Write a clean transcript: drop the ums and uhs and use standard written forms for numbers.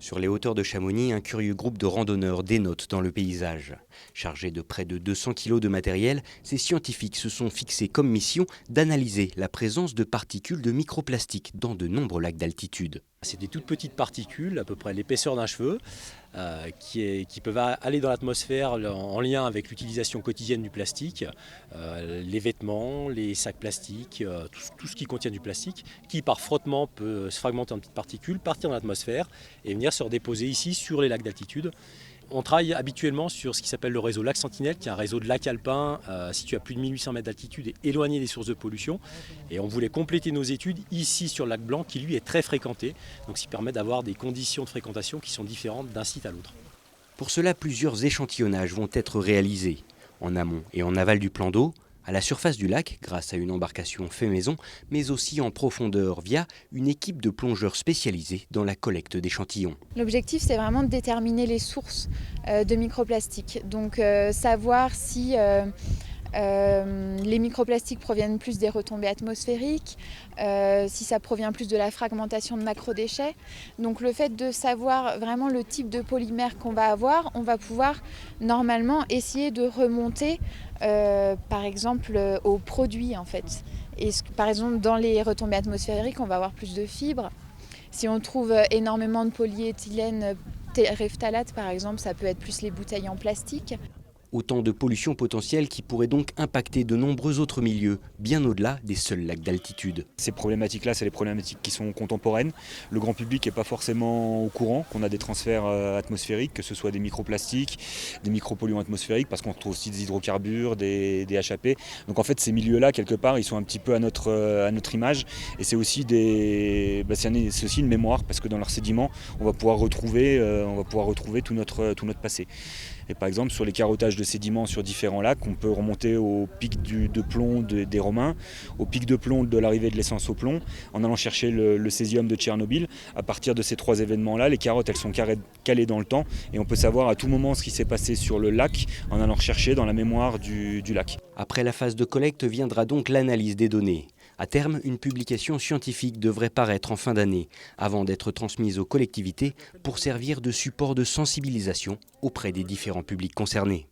Sur les hauteurs de Chamonix, un curieux groupe de randonneurs dénote dans le paysage. Chargés de près de 200 kg de matériel, ces scientifiques se sont fixés comme mission d'analyser la présence de particules de microplastiques dans de nombreux lacs d'altitude. C'est des toutes petites particules, à peu près l'épaisseur d'un cheveu, qui peuvent aller dans l'atmosphère en lien avec l'utilisation quotidienne du plastique, les vêtements, les sacs plastiques, tout ce qui contient du plastique, qui par frottement peut se fragmenter en petites particules, partir dans l'atmosphère et venir se redéposer ici sur les lacs d'altitude. On travaille habituellement sur ce qui s'appelle le réseau Lac Sentinelle, qui est un réseau de lacs alpins situé à plus de 1800 mètres d'altitude et éloigné des sources de pollution. Et on voulait compléter nos études ici sur le lac Blanc, qui lui est très fréquenté, donc ce qui permet d'avoir des conditions de fréquentation qui sont différentes d'un site à l'autre. Pour cela, plusieurs échantillonnages vont être réalisés, en amont et en aval du plan d'eau, à la surface du lac grâce à une embarcation fait maison, mais aussi en profondeur via une équipe de plongeurs spécialisés dans la collecte d'échantillons. L'objectif, c'est vraiment de déterminer les sources de microplastiques, donc savoir si les microplastiques proviennent plus des retombées atmosphériques, si ça provient plus de la fragmentation de macrodéchets. Donc le fait de savoir vraiment le type de polymère qu'on va avoir, on va pouvoir normalement essayer de remonter par exemple aux produits en fait. Et par exemple dans les retombées atmosphériques, on va avoir plus de fibres. Si on trouve énormément de polyéthylène terephthalate par exemple, ça peut être plus les bouteilles en plastique. Autant de pollutions potentielles qui pourraient donc impacter de nombreux autres milieux, bien au-delà des seuls lacs d'altitude. Ces problématiques-là, c'est les problématiques qui sont contemporaines. Le grand public n'est pas forcément au courant qu'on a des transferts atmosphériques, que ce soit des microplastiques, des micropolluants atmosphériques, parce qu'on retrouve aussi des hydrocarbures, des HAP. Donc en fait, ces milieux-là, quelque part, ils sont un petit peu à notre image. Et c'est aussi, c'est aussi une mémoire, parce que dans leurs sédiments, on va pouvoir retrouver tout notre passé. Et par exemple, sur les carottages de sédiments sur différents lacs, on peut remonter au pic de plomb des Romains, au pic de plomb de l'arrivée de l'essence au plomb, en allant chercher le césium de Tchernobyl. À partir de ces trois événements-là, les carottes, elles sont calées dans le temps, et on peut savoir à tout moment ce qui s'est passé sur le lac, en allant rechercher dans la mémoire du lac. Après la phase de collecte viendra donc l'analyse des données. À terme, une publication scientifique devrait paraître en fin d'année, avant d'être transmise aux collectivités pour servir de support de sensibilisation auprès des différents publics concernés.